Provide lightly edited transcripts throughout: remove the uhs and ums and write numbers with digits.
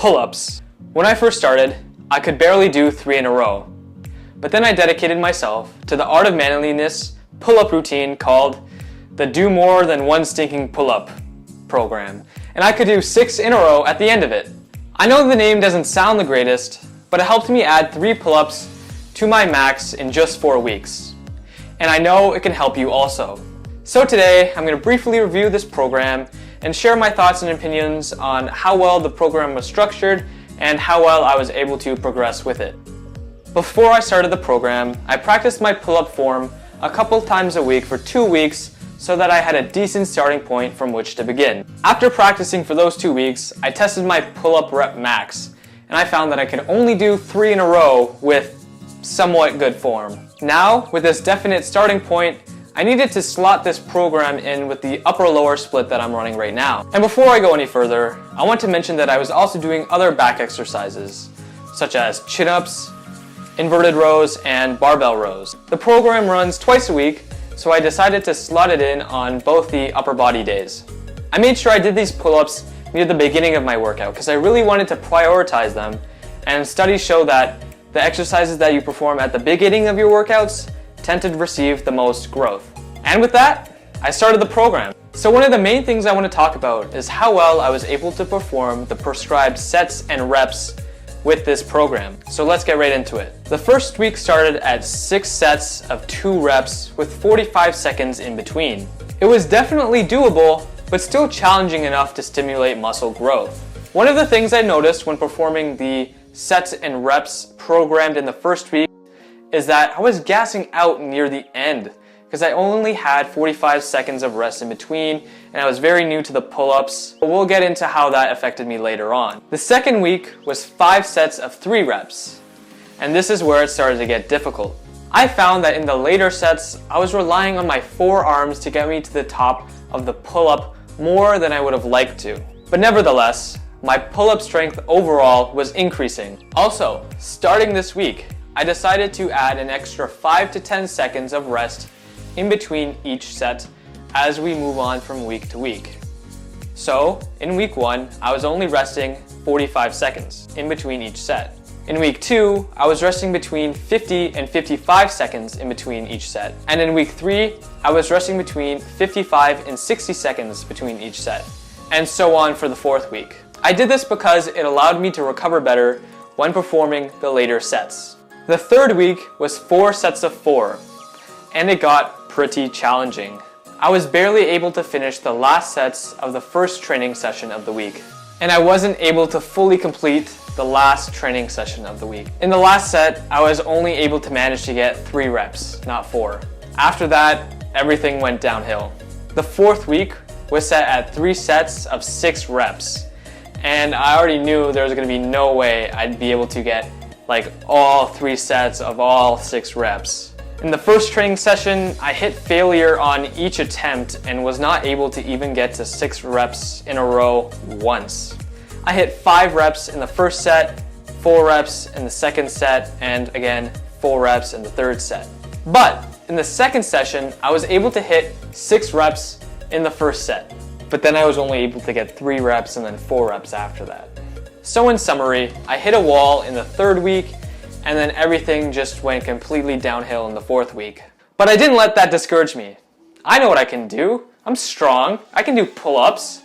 Pull-ups. When I first started, I could barely do 3 in a row. But then I dedicated myself to the Art of Manliness pull-up routine called the Do More Than One Stinking Pull-Up program. And I could do 6 in a row at the end of it. I know the name doesn't sound the greatest, but it helped me add 3 pull-ups to my max in just 4 weeks. And I know it can help you also. So today, I'm going to briefly review this program and share my thoughts and opinions on how well the program was structured and how well I was able to progress with it. Before I started the program, I practiced my pull-up form a couple times a week for 2 weeks so that I had a decent starting point from which to begin. After practicing for those 2 weeks, I tested my pull-up rep max, and I found that I could only do 3 in a row with somewhat good form. Now, with this definite starting point, I needed to slot this program in with the upper-lower split that I'm running right now. And before I go any further, I want to mention that I was also doing other back exercises, such as chin-ups, inverted rows, and barbell rows. The program runs twice a week, so I decided to slot it in on both the upper body days. I made sure I did these pull-ups near the beginning of my workout because I really wanted to prioritize them, and studies show that the exercises that you perform at the beginning of your workouts tend to receive the most growth. And with that, I started the program. So one of the main things I want to talk about is how well I was able to perform the prescribed sets and reps with this program. So let's get right into it. The first week started at 6 sets of 2 reps with 45 seconds in between. It was definitely doable, but still challenging enough to stimulate muscle growth. One of the things I noticed when performing the sets and reps programmed in the first week is that I was gassing out near the end because I only had 45 seconds of rest in between, and I was very new to the pull-ups. But we'll get into how that affected me later on. The second week was 5 sets of 3 reps, and this is where it started to get difficult. I found that in the later sets, I was relying on my forearms to get me to the top of the pull-up more than I would have liked to. But nevertheless, my pull-up strength overall was increasing. Also, starting this week, I decided to add an extra 5 to 10 seconds of rest in between each set as we move on from week to week. So, in week 1, I was only resting 45 seconds in between each set. In week 2, I was resting between 50 and 55 seconds in between each set. And in week 3, I was resting between 55 and 60 seconds between each set. And so on for the 4th week. I did this because it allowed me to recover better when performing the later sets. The 3rd week was 4 sets of 4, and it got pretty challenging. I was barely able to finish the last sets of the first training session of the week, and I wasn't able to fully complete the last training session of the week. In the last set, I was only able to manage to get 3 reps, not 4. After that, everything went downhill. The 4th week was set at 3 sets of 6 reps, and I already knew there was going to be no way I'd be able to get like all 3 sets of all 6 reps. In the first training session, I hit failure on each attempt and was not able to even get to 6 reps in a row once. I hit 5 reps in the first set, 4 reps in the second set, and again, 4 reps in the third set. But in the second session, I was able to hit 6 reps in the first set, but then I was only able to get 3 reps and then 4 reps after that. So in summary, I hit a wall in the 3rd week, and then everything just went completely downhill in the 4th week. But I didn't let that discourage me. I know what I can do. I'm strong. I can do pull-ups.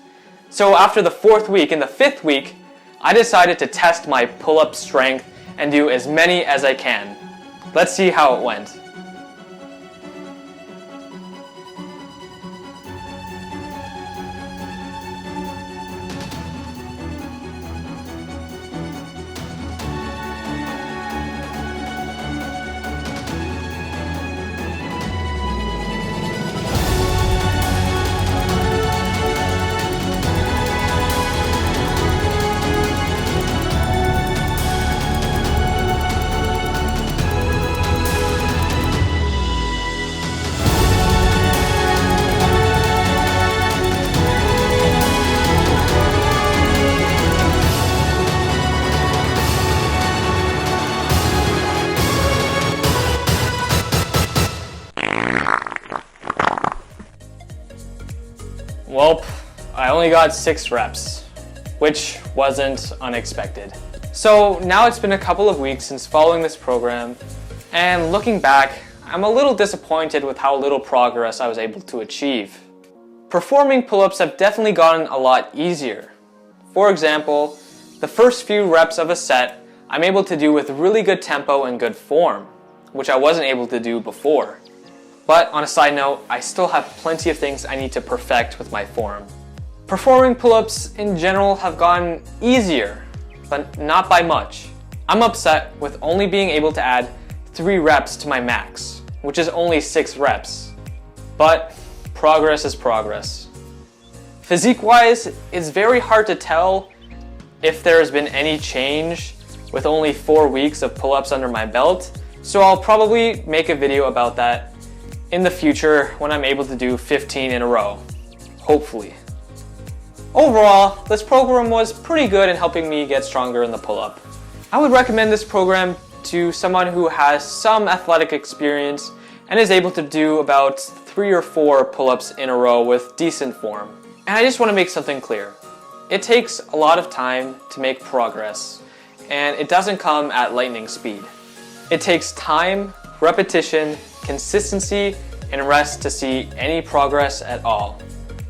So after the 4th week, in the 5th week, I decided to test my pull-up strength and do as many as I can. Let's see how it went. Well, I only got 6 reps. which wasn't unexpected. So now it's been a couple of weeks since following this program, and looking back, I'm a little disappointed with how little progress I was able to achieve. Performing pull-ups have definitely gotten a lot easier. For example, the first few reps of a set I'm able to do with really good tempo and good form, which I wasn't able to do before. But on a side note, I still have plenty of things I need to perfect with my form. Performing pull-ups in general have gotten easier, but not by much. I'm upset with only being able to add 3 reps to my max, which is only 6 reps. But progress is progress. Physique-wise, it's very hard to tell if there has been any change with only 4 weeks of pull-ups under my belt, so I'll probably make a video about that in the future when I'm able to do 15 in a row, hopefully. Overall, this program was pretty good in helping me get stronger in the pull-up. I would recommend this program to someone who has some athletic experience and is able to do about 3 or 4 pull-ups in a row with decent form. And I just want to make something clear. It takes a lot of time to make progress, and it doesn't come at lightning speed. It takes time, repetition, consistency, and rest to see any progress at all.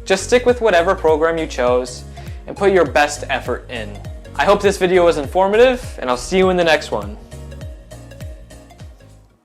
Just stick with whatever program you chose and put your best effort in. I hope this video was informative, and I'll see you in the next one.